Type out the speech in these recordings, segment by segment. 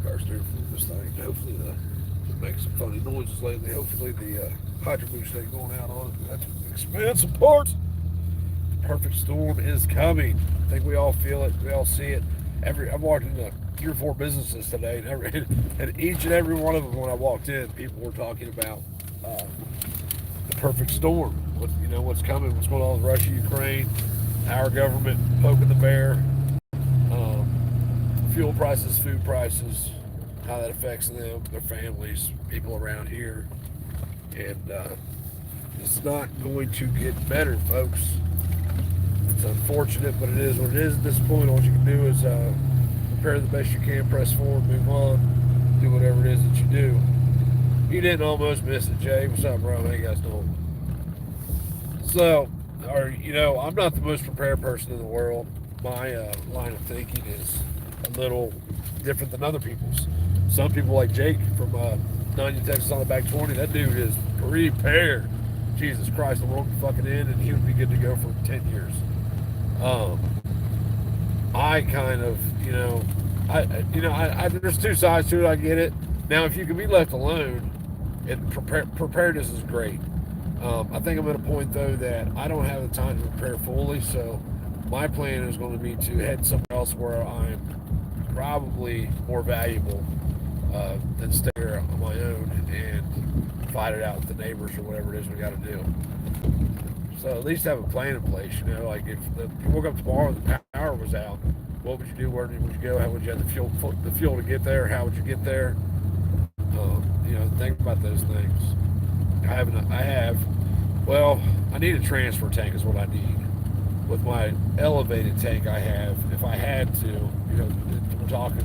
car's steering for this thing. Hopefully it makes some funny noises lately. Hopefully the hydro boost ain't going out on it. That's an expensive part. The perfect storm is coming. I think we all feel it. We all see it. I've walked into 3 or 4 businesses today, and each and every one of them, when I walked in, people were talking about uh, the perfect storm. What's coming? What's going on with Russia, Ukraine? Our government poking the bear. Fuel prices, food prices, how that affects them, their families, people around here, and it's not going to get better, folks. It's unfortunate, but it is what it is at this point. All you can do is prepare the best you can, press forward, move on, do whatever it is that you do. You didn't almost miss it, Jay. What's up, bro? How you guys doing? So, I'm not the most prepared person in the world. My line of thinking is a little different than other people's. Some people like Jake from Nanya, Texas on the back 20, that dude is prepared. Jesus Christ, the world could fucking end and he would be good to go for 10 years. I kind of, there's two sides to it. I get it. Now, if you can be left alone, and preparedness is great. I think I'm at a point though that I don't have the time to prepare fully, so my plan is going to be to head somewhere else where I'm probably more valuable than stay here on my own and fight it out with the neighbors or whatever it is we got to do. So at least have a plan in place. Like if you woke up tomorrow and the power was out, what would you do? Where would you go? How would you have the fuel to get there? How would you get there? Think about those things. I need a transfer tank is what I need. With my elevated tank I have, if I had to, we're talking,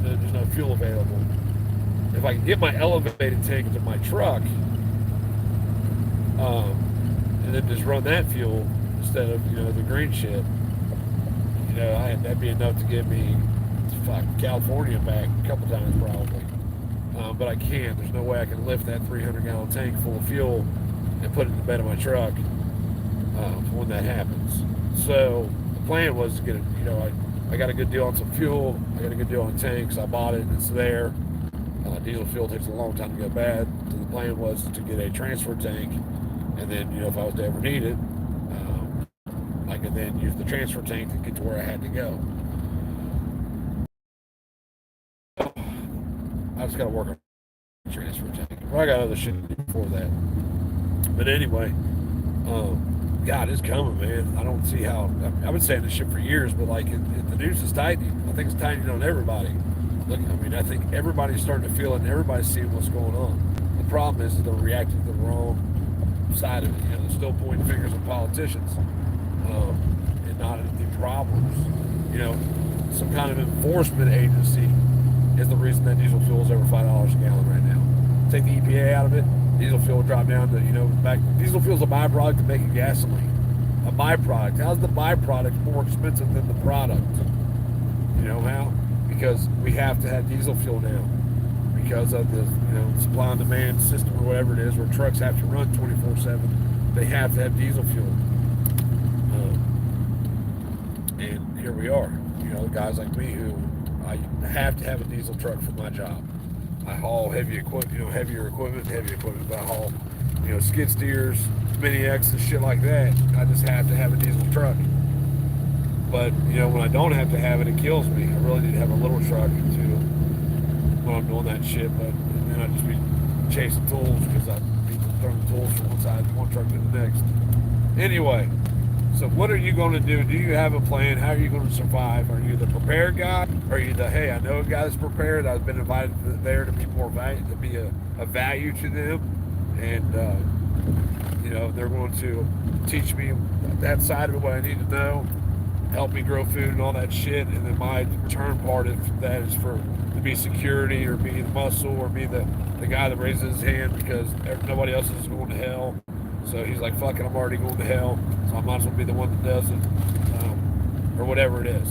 there's no fuel available. If I can get my elevated tank into my truck, and then just run that fuel instead of, the green shit, that'd be enough to get me to California back a couple times probably. But I can't. There's no way I can lift that 300-gallon tank full of fuel and put it in the bed of my truck when that happens. So the plan was to get it. I got a good deal on some fuel. I got a good deal on tanks. I bought it. It's there. Diesel fuel takes a long time to go bad. So the plan was to get a transfer tank, and then if I was to ever need it, I could then use the transfer tank to get to where I had to go. I just got to work on the transfer tank. Well, I got other shit to do before that. But anyway, God, it's coming, man. I don't see how. I've been saying this shit for years, but the news is tightening. I think it's tightening on everybody. I think everybody's starting to feel it, and everybody's seeing what's going on. The problem is that they're reacting to the wrong side of it. They're still pointing fingers at politicians, and not at the problems. Some kind of enforcement agency is the reason that diesel fuel is over $5 a gallon right now. Take the EPA out of it, diesel fuel will drop down to, diesel fuel is a byproduct of making gasoline. A byproduct. How's the byproduct more expensive than the product? You know how? Because we have to have diesel fuel now. Because of the supply and demand system or whatever it is, where trucks have to run 24/7, they have to have diesel fuel. And here we are. Guys like me who I have to have a diesel truck for my job. I haul heavier equipment, but I haul, skid steers, mini X and shit like that. I just have to have a diesel truck. But, when I don't have to have it, it kills me. I really need to have a little truck when I'm doing that shit, but then I just be chasing tools because I be throwing tools from one truck to the next. Anyway, so what are you going to do? Do you have a plan? How are you going to survive? Are you the prepared guy? Or are you the, hey, I know a guy that's prepared. I've been invited there to be more value, to be a value to them. And, they're going to teach me that side of it, what I need to know, help me grow food and all that shit. And then my return part of that is to be security or be the muscle or be the guy that raises his hand because nobody else is going to hell. So he's like, fuck it, I'm already going to hell, so I might as well be the one that does it, or whatever it is.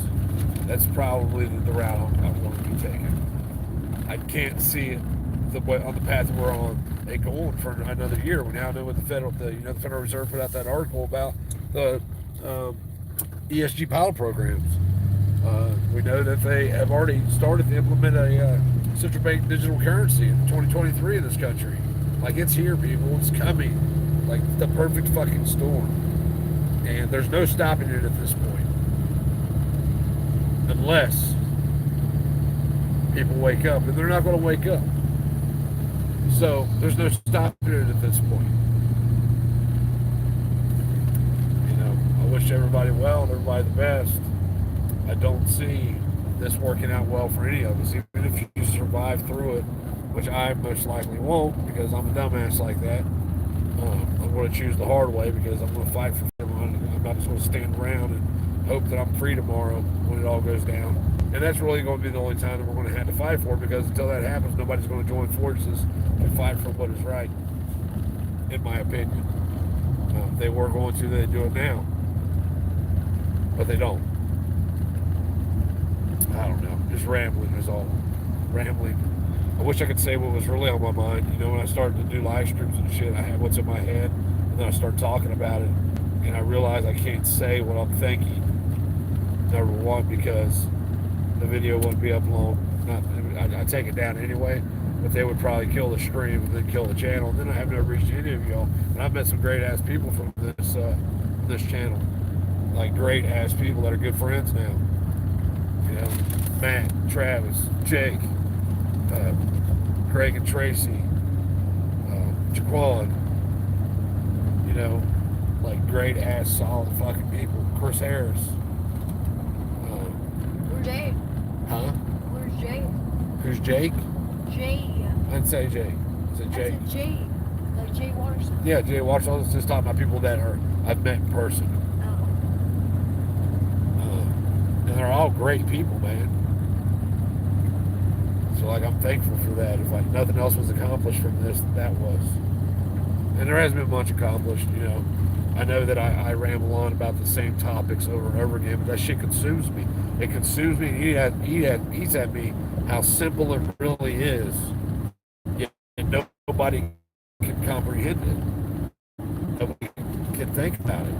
That's probably the route I'm going to be taking. I can't see it on the path we're on, it going for another year. We now know what the Federal Reserve put out that article about the ESG pilot programs. We know that they have already started to implement a central bank digital currency in 2023 in this country. Like, it's here, people. It's coming. Like, the perfect fucking storm. And there's no stopping it at this point. Unless people wake up. And they're not going to wake up. So, there's no stopping it at this point. You know, I wish everybody well and everybody the best. I don't see this working out well for any of us, even if you survive through it, which I most likely won't because I'm a dumbass like that. I'm going to choose the hard way because I'm going to fight for everyone. I'm not just going to stand around and hope that I'm free tomorrow when it all goes down. And that's really going to be the only time that we're going to have to fight for, because until that happens, nobody's going to join forces to fight for what is right, in my opinion. If they were going to, they'd do it now. But they don't. I don't know. Just rambling is all. Rambling. I wish I could say what was really on my mind. You know, when I started to do live streams and shit, I had what's in my head, and then I start talking about it, and I realize I can't say what I'm thinking. Number one, because the video wouldn't be up long. I take it down anyway, but they would probably kill the stream and then kill the channel. And then I have never reached any of y'all. And I've met some great ass people from this channel, like great ass people that are good friends now. You know, Matt, Travis, Jake, Craig and Tracy, Jaquan, you know, like great ass solid fucking people. Chris Harris. Where's Jake? Huh? Where's Jake? Who's Jake? Jay. I didn't say Jake. I said Jake. I said Jay. Like Jay Watterson. Yeah, Jay Watterson. I was just talking about people that I've met in person. And they're all great people, man. So, like, I'm thankful for that. If, like, nothing else was accomplished from this, that was. And there hasn't been much accomplished, you know. I know that I ramble on about the same topics over and over again, but that shit consumes me. It consumes me and eats at me how simple it really is. And nobody can comprehend it. Nobody can think about it.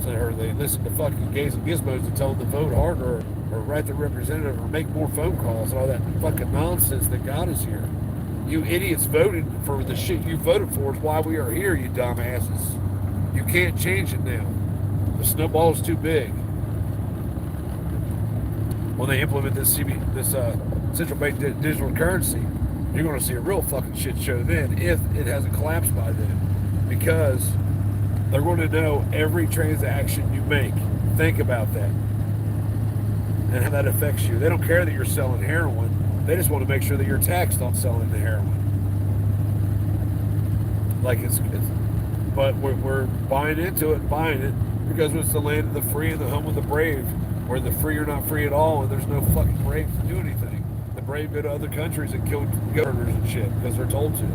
Or they listen to fucking gays and gizmos and tell them to vote harder or write their representative or make more phone calls and all that fucking nonsense that got us here. You idiots voted for the shit you voted for is why we are here, you dumbasses. You can't change it now. The snowball is too big. When they implement this central bank digital currency, you're going to see a real fucking shit show then, if it hasn't collapsed by then. Because they're going to know every transaction you make. Think about that. And how that affects you. They don't care that you're selling heroin. They just want to make sure that you're taxed on selling the heroin. Like but we're buying into it, buying it, because it's the land of the free and the home of the brave, where the free are not free at all, and there's no fucking brave to do anything. The brave go to other countries and kill governors and shit because they're told to.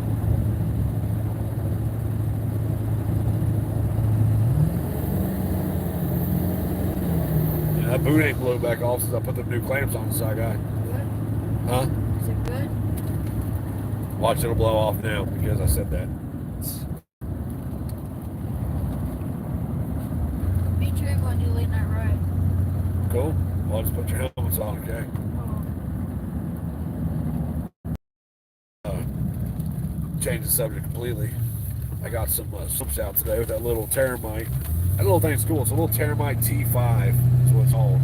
That boot ain't blown back off since I put the new clamps on the side guy. Good. Huh? Is it good? Watch, it'll blow off now because I said that. Me too, I'm going to do late night ride. Cool. Well, just put your helmets on, okay? Change the subject completely. I got some slips out today with that little termite. That little thing's cool. It's a little termite T5 is what it's called.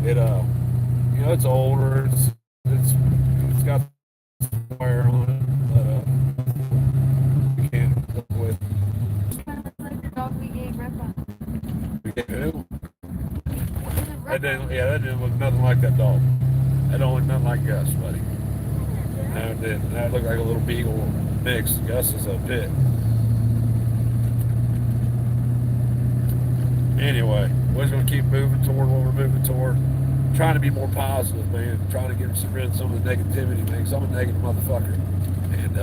It you know, it's older. It's got some wear on it, but you can't live with. It's kind of like the dog we gave Grandpa. We gave who? That didn't look nothing like that dog. That don't look nothing like Gus, buddy. No, it didn't. That looked like a little beagle mix. Gus is a pit. Anyway, we're just going to keep moving toward what we're moving toward. Trying to be more positive, man. Trying to get rid of some of the negativity, man. Because I'm a negative motherfucker. And,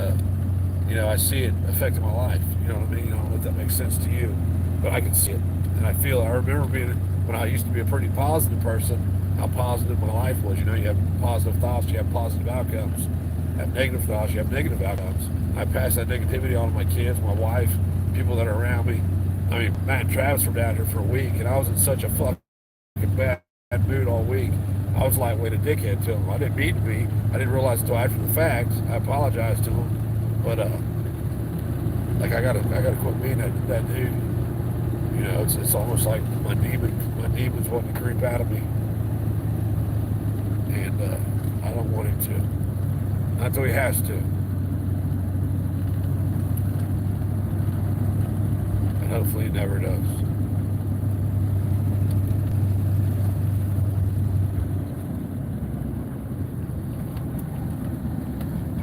you know, I see it affecting my life. You know what I mean? I don't know if that makes sense to you. But I can see it. And I feel it. I remember being, when I used to be a pretty positive person, how positive my life was. You know, you have positive thoughts, you have positive outcomes. You have negative thoughts, you have negative outcomes. I pass that negativity on to my kids, my wife, people that are around me. I mean, Matt and Travis were down here for a week, and I was in such a fucking in bad mood all week. I was lightweight a dickhead to him. I didn't mean to be. I didn't realize until after the fact. I apologized to him, but like I gotta quit being that dude. You know, it's almost like my demons wanting to creep out of me, and I don't want him to. Not until he has to. And hopefully he never does.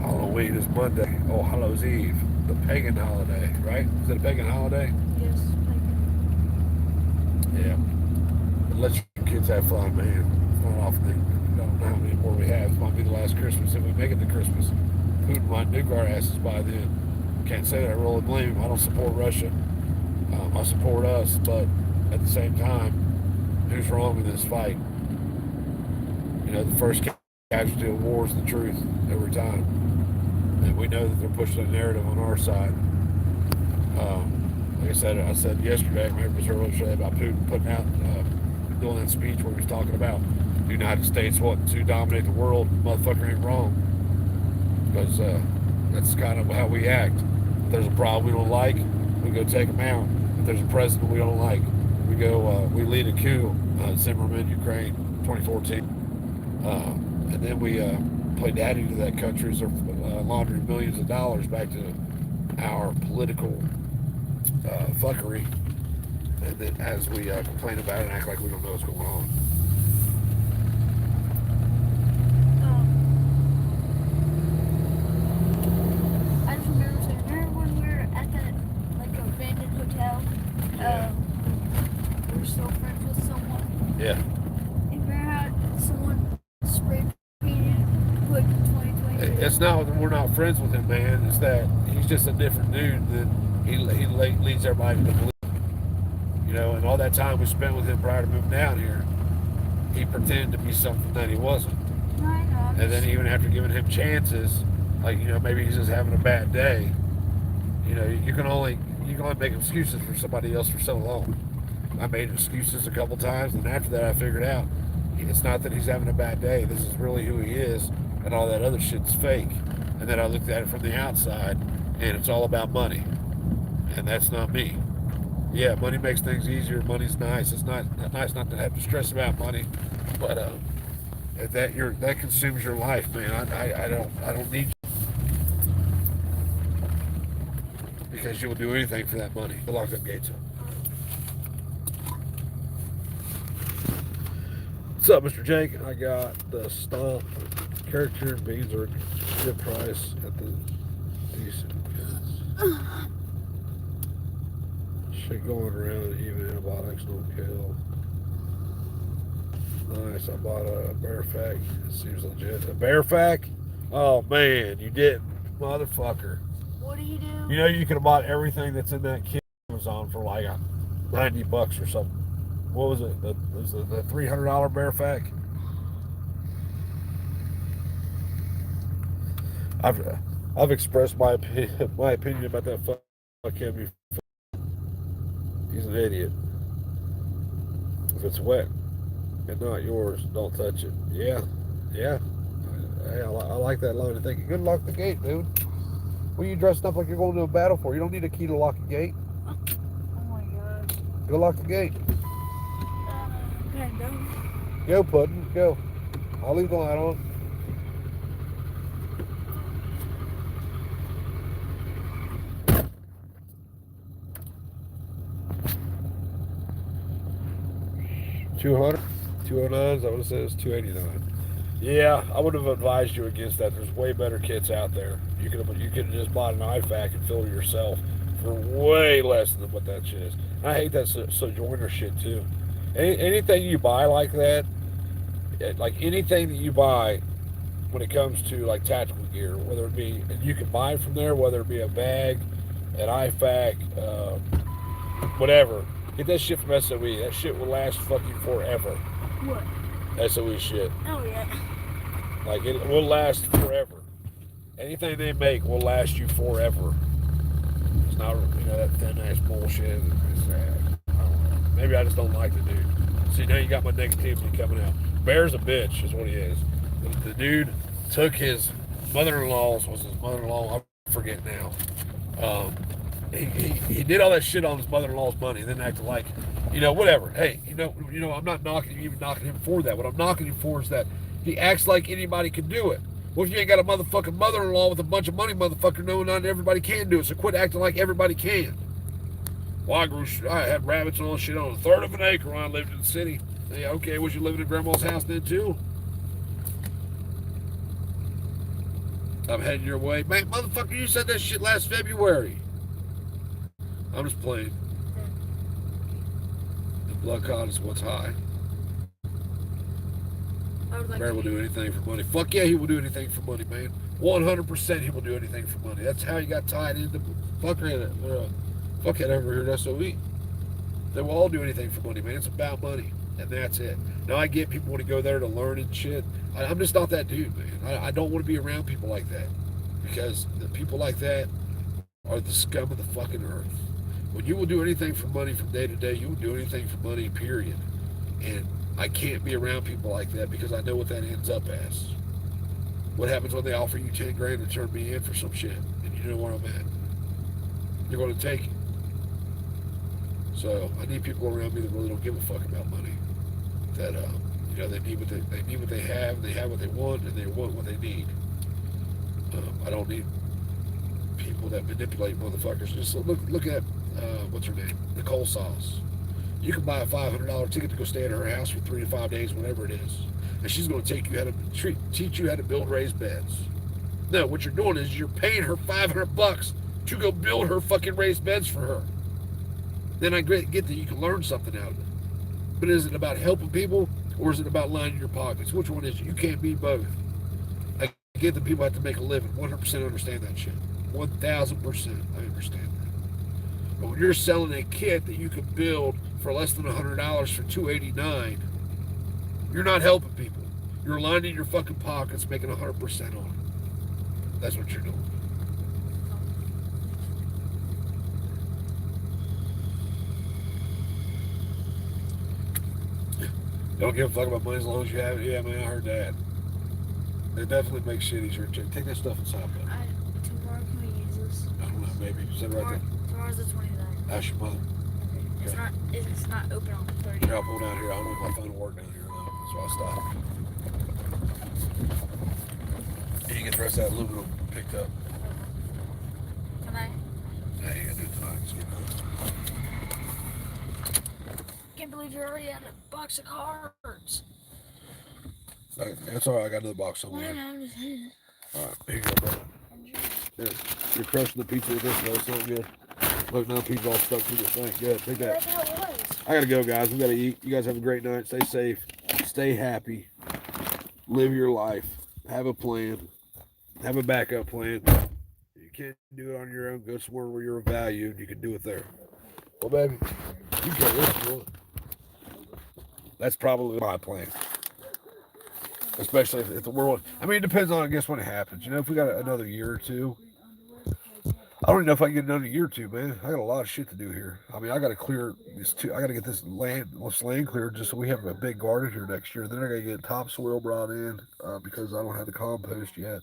Halloween is Monday. Oh, Hallows Eve, the pagan holiday, right? Is it a pagan holiday? Yes, Yeah. But let your kids have fun, man. It's not often they don't know how many more we have. It might be the last Christmas if we make it to Christmas. Putin might nuke our asses by then. Can't say that I really blame him. I don't support Russia. I support us, but at the same time, who's wrong in this fight? You know, the first casualty of war is the truth every time. And we know that they're pushing a narrative on our side. Like I said yesterday, maybe it was earlier today, about Putin putting out, doing that speech where he was talking about the United States wanting to dominate the world. Motherfucker ain't wrong. Because that's kind of how we act. If there's a problem we don't like, we go take them out. If there's a president we don't like, we lead a coup, Zimmerman, Ukraine, 2014. And then we play daddy to that country as they're laundering millions of dollars back to our political fuckery. And then as we complain about it and act like we don't know what's going on. I just remember saying, remember when we were at that like abandoned hotel? Yeah. We were still friends with someone. Yeah. And remember how someone spray painted put 2020? It's not that we're not friends with him, man. It's that he's just a different dude than he leads everybody to believe. You know, and all that time we spent with him prior to moving down here, he pretended to be something that he wasn't. I know. And then even after giving him chances, like, you know, maybe he's just having a bad day. You know, you can only make excuses for somebody else for so long. I made excuses a couple times, and after that I figured out it's not that he's having a bad day. This is really who he is, and all that other shit's fake. And then I looked at it from the outside, and it's all about money. And that's not me. Yeah, money makes things easier. Money's nice. It's not nice not to have to stress about money, but if that consumes your life, man. I don't need you because you'll do anything for that money. Lock them gates up. What's up, Mr. Jake? I got the stomp character and beans are a good price at the decent goods. Shit going around, even antibiotics don't kill. Nice, I bought a bear fac. It seems legit. A bear fac? Oh man, you didn't. Motherfucker. What do you do? You know you could have bought everything that's in that kit on Amazon for like $90 or something. What was it? The $300 bear fac? I've expressed my opinion about that fuck him. He's an idiot. If it's wet and not yours, don't touch it. Yeah. Hey, I like that line of thinking. Good luck the gate, dude. What are you dressed up like you're going to a battle for? You don't need a key to lock the gate. Oh my god. Go lock the gate. Okay, go. Go, Puddin'. Go. I'll leave the light on. $200, $209. Is that what it says? $289. Yeah, I would have advised you against that. There's way better kits out there. You could have just bought an IFAC and filled it yourself for way less than what that shit is. I hate that Sojourner shit too. Anything you buy like that, like anything that you buy when it comes to like tactical gear, whether it be, and you can buy from there, whether it be a bag, an IFAC, whatever. Get that shit from SOE. That shit will last fucking forever. What? SOE shit. Oh yeah. Like it will last forever. Anything they make will last you forever. It's not, that thin ass bullshit. It's, I don't know. Maybe I just don't like the dude. See, now you got my negativity coming out. Bear's a bitch, is what he is. The dude took his mother-in-law's, was his mother-in-law? I forget now. Um, he did all that shit on his mother-in-law's money, and then acted like, whatever. Hey, I'm not even knocking him for that. What I'm knocking him for is that he acts like anybody can do it. Well, if you ain't got a motherfucking mother-in-law with a bunch of money, motherfucker, no, not everybody can do it. So quit acting like everybody can. Well, I had rabbits and all shit on a third of an acre when I lived in the city. Yeah, okay, was you living in grandma's house then too? I'm heading your way. Man, motherfucker, you said that shit last February. I'm just playing. The blood count is what's high. Bear will do anything for money. Fuck yeah, he will do anything for money, man. 100% he will do anything for money. That's how he got tied into fuckhead over here at SOE. They will all do anything for money, man. It's about money, and that's it. Now, I get people want to go there to learn and shit. I'm just not that dude, man. I don't want to be around people like that, because the people like that are the scum of the fucking earth. When you will do anything for money from day to day, you will do anything for money, period. And I can't be around people like that because I know what that ends up as. What happens when they offer you 10 grand to turn me in for some shit, and you know where I'm at? You're going to take it. So I need people around me that really don't give a fuck about money. That they need what they have, and they have what they want, and they want what they need. I don't need people that manipulate motherfuckers. Just look at what's her name, Nicole Sauce. You can buy a $500 ticket to go stay at her house for 3 to 5 days, whatever it is, and she's going to teach you how to build raised beds. No, what you're doing is you're paying her $500 to go build her fucking raised beds for her. Then I get that you can learn something out of it. But is it about helping people, or is it about lining your pockets? Which one is it? You can't be both. I get that people have to make a living. 100% understand that shit. 1,000% I understand that. But when you're selling a kit that you can build for less than $100 for $289, you're not helping people. You're lining your fucking pockets, making 100% on it. That's what you're doing. Don't give a fuck about money as long as you have it. Yeah, man, I heard that. It definitely makes shit easier. Take that stuff inside, bud. Tomorrow can we use this? I don't know, maybe. Sit right there. Tomorrow's the 29th. Ask your mother. Okay. It's not open on the 30th. Here, I'll pull down here. I don't know if my phone will work down here though. That's why I stopped. You get the rest of that aluminum picked up. Can I? Yeah, you gotta do it tonight. Just get it done. Can't believe you already had a box of cards. That's all right. I got another box somewhere. All right, here you go, brother. Yeah, you're crushing the pizza with this, though. It's not good. Look, now pizza all stuck to the thing. Good, take that. That's how it was. I gotta go, guys. We gotta eat. You guys have a great night. Stay safe. Stay happy. Live your life. Have a plan. Have a backup plan. You can't do it on your own. Go somewhere where you're valued. You can do it there. Well, baby, you can listen to it. That's probably my plan. Especially if the world. I mean, it depends on, I guess, when it happens. If we got another year or two. I don't even know if I can get another year or two, man. I got a lot of shit to do here. I mean, I got to clear this too. I got to get this land cleared just so we have a big garden here next year. Then I got to get topsoil brought in because I don't have the compost yet.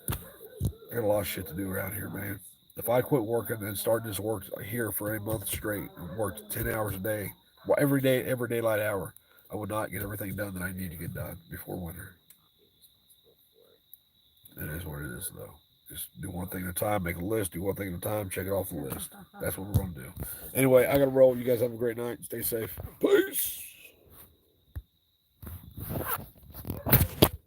I got a lot of shit to do around here, man. If I quit working and start this work here for a month straight and worked 10 hours a day, every daylight hour, I would not get everything done that I need to get done before winter. It is what it is, though. Just do one thing at a time, make a list, do one thing at a time, check it off the list. That's what we're going to do. Anyway, I got to roll. You guys have a great night. Stay safe. Peace.